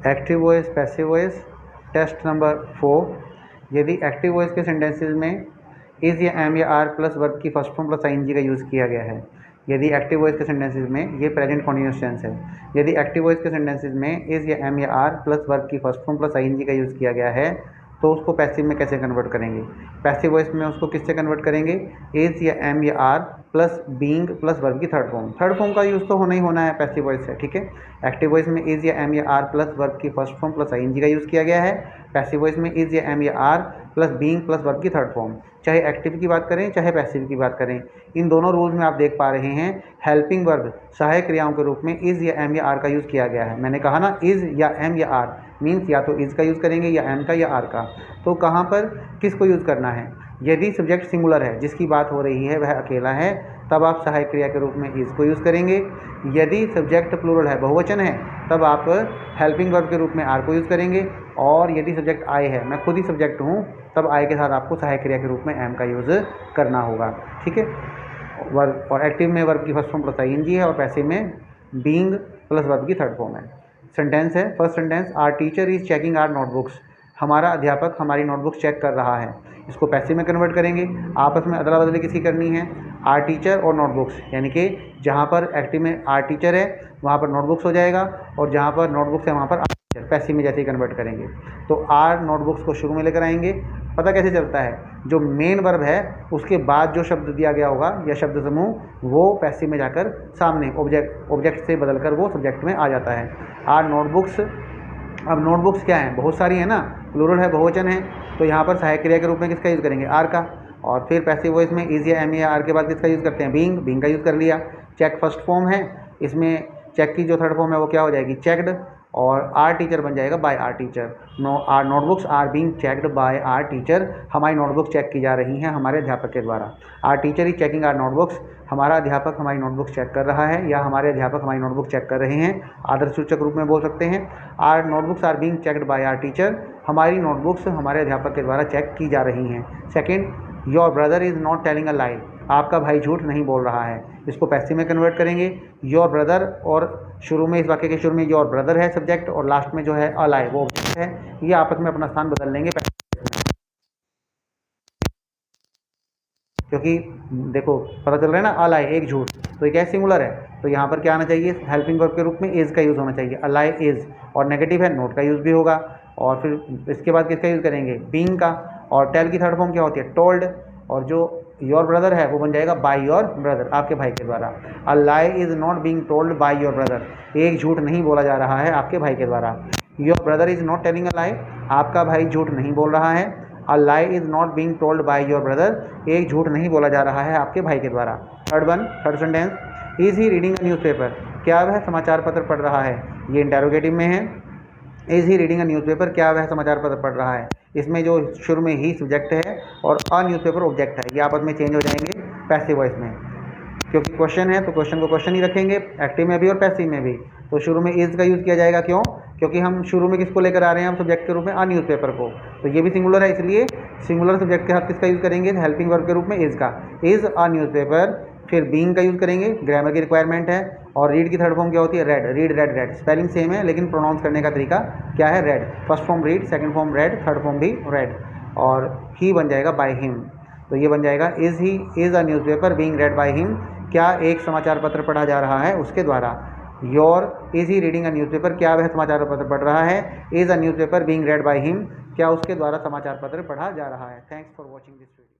Active voice, passive voice. Test number 4, यदि active voice के sentences में इज़ या एम या आर प्लस वर्ब की फर्स्ट फॉर्म प्लस आईएनजी का यूज़ किया गया है। यदि एक्टिव वॉइस के सेंटेंसेस में, ये प्रेजेंट कॉन्टिन्यूअस टेंस है, यदि एक्टिव वॉइस के सेंटेंसेस में इज़ या एम या आर प्लस वर्ब की फर्स्ट फॉर्म प्लस आईएनजी का यूज़ किया गया है तो उसको पैसिव में कैसे कन्वर्ट करेंगे? पैसिव वॉइस में उसको किससे कन्वर्ट करेंगे? इज़ या एम या are plus being plus verb की थर्ड फॉर्म का यूज़ तो होना ही होना है पैसिव वॉइस से, ठीक है। एक्टिव वॉइस में इज़ या एम या आर प्लस वर्ब की फर्स्ट फॉर्म प्लस आईएनजी का यूज़ किया गया है। पैसिव वॉइस में इज़ या एम या are plus being plus verb की थर्ड फॉर्म, चाहे एक्टिव की बात करें चाहे पैसिव की बात करें। इन दोनों रूल्स में आप देख पा रहे हैं हेल्पिंग वर्ब सहायक क्रियाओं के रूप में इज़ या एम या आर का यूज़ किया गया है। मैंने कहा ना, इज़ या एम या आर मीन्स या तो इज़ का यूज़ करेंगे या एम का या आर का। तो कहाँ पर किसको यूज़ करना है? यदि सब्जेक्ट सिंगुलर है, जिसकी बात हो रही है वह अकेला है, तब आप सहायक क्रिया के रूप में इज़ को यूज़ करेंगे। यदि सब्जेक्ट प्लूरल है, बहुवचन है, तब आप हेल्पिंग वर्ब के रूप में आर को यूज़ करेंगे। और यदि सब्जेक्ट आई है, मैं खुद ही सब्जेक्ट हूँ, तब आई के साथ आपको सहायक क्रिया के रूप में एम का यूज़ करना होगा, ठीक है। वर्ब और एक्टिव में वर्ब की फर्स्ट फॉर्म प्लस आईएनजी है और पैसिव में बीइंग प्लस वर्ब की थर्ड फॉर्म है। सेंटेंस है, first sentence, our teacher is checking our notebooks. हमारा अध्यापक हमारी नोटबुक्स चेक कर रहा है। इसको पैसिव में कन्वर्ट करेंगे। आपस में अदला बदली किसकी करनी है? आवर टीचर और नोटबुक्स, यानी कि जहाँ पर एक्टिव में आवर टीचर है वहाँ पर नोटबुक्स हो जाएगा और जहाँ पर नोटबुक्स है वहाँ पर आवर टीचर। पैसिव में जैसे ही कन्वर्ट करेंगे तो आर नोटबुक्स को शुरू में लेकर आएंगे। पता कैसे चलता है? जो मेन वर्ब है उसके बाद जो शब्द दिया गया होगा या शब्द समूह वो पैसिव में जाकर सामने ऑब्जेक्ट से बदलकर वो सब्जेक्ट में आ जाता है। आर नोटबुक्स, अब नोटबुक्स क्या हैं? बहुत सारी है ना, प्लूरल है, बहुवचन है, तो यहाँ पर सहायक क्रिया के रूप में किसका यूज़ करेंगे? आर का। और फिर पैसिव वॉइस में इज़ या एम या आर के बाद किसका यूज़ करते हैं? बीइंग का यूज़ कर लिया। चेक फर्स्ट फॉर्म है, इसमें चेक की जो थर्ड फॉर्म है वो क्या हो जाएगी? चेक्ड। और आर टीचर बन जाएगा by our teacher. Our notebooks are being checked by our teacher. हमारी नोटबुक चेक की जा रही हैं हमारे अध्यापक के द्वारा। Our teacher is checking our notebooks, हमारा अध्यापक हमारी नोटबुक चेक कर रहा है या हमारे अध्यापक हमारी नोटबुक चेक कर रहे हैं। आदर्शसूचक रूप में बोल सकते हैं our notebooks are being checked by our teacher, हमारी नोटबुक्स हमारे अध्यापक के द्वारा चेक की जा रही हैं। Second, your brother is not telling a lie, आपका भाई झूठ नहीं बोल रहा है। इसको पैसिव में कन्वर्ट करेंगे। योर ब्रदर, और शुरू में, इस वाक्य के शुरू में योर ब्रदर है सब्जेक्ट और लास्ट में जो है अ लाई वो ऑब्जेक्ट है। ये आपस में अपना स्थान बदल लेंगे क्योंकि देखो पता चल रहा है ना, अ लाई एक झूठ, तो ये क्या सिंगुलर है, तो यहाँ पर क्या आना चाहिए? हेल्पिंग वर्ब के रूप में इज़ का यूज़ होना चाहिए। अ लाई इज़, और नेगेटिव है नोट का यूज़ भी होगा। और फिर इसके बाद किसका यूज़ करेंगे? बीइंग का। और टेल की थर्ड फॉर्म क्या होती है? टोल्ड। और जो योर ब्रदर है वो बन जाएगा बाय योर ब्रदर, आपके भाई के द्वारा। A lie is not being told by your brother, एक झूठ नहीं बोला जा रहा है आपके भाई के द्वारा। Your brother is not telling a lie, आपका भाई झूठ नहीं बोल रहा है। A lie is not being told by your brother, एक झूठ नहीं बोला जा रहा है आपके भाई के द्वारा। Third sentence, is he reading a newspaper, क्या वह समाचार पत्र पढ़ रहा है? ये इंटेरोगेटिव में है। Is he reading a newspaper, क्या वह समाचार पत्र पढ़ रहा है? इसमें जो शुरू में ही सब्जेक्ट है और अ न्यूज़पेपर ऑब्जेक्ट है, ये आपस में चेंज हो जाएंगे पैसिव वॉइस में, क्योंकि क्वेश्चन है तो क्वेश्चन को क्वेश्चन ही रखेंगे, एक्टिव में भी और पैसिव में भी। तो शुरू में इज़ का यूज़ किया जाएगा, क्यों? क्योंकि हम शुरू में किसको लेकर आ रहे हैं? हम सब्जेक्ट के रूप में अ न्यूज़पेपर को, तो ये भी सिंगुलर है, इसलिए सिंगुलर सब्जेक्ट के साथ किसका यूज़ करेंगे? हेल्पिंग वर्ब के रूप में इज़ का। इज़ अ न्यूज़पेपर, फिर बीइंग का यूज़ करेंगे, ग्रामर की रिक्वायरमेंट है। और रीड की थर्ड फॉर्म क्या होती है? Red, read red red, spelling same है लेकिन प्रोनाउंस करने का तरीका क्या है? Red. First form read, second form red, third form भी रेड। और ही बन जाएगा बाय हिम, तो ये बन जाएगा is he is a newspaper being red by him, क्या एक समाचार पत्र पढ़ा जा रहा है उसके द्वारा। Your is he reading a newspaper, क्या वह समाचार पत्र पढ़ रहा है? Is a newspaper being red by him, क्या उसके द्वारा समाचार पत्र पढ़ा जा रहा है। Thanks for watching this video.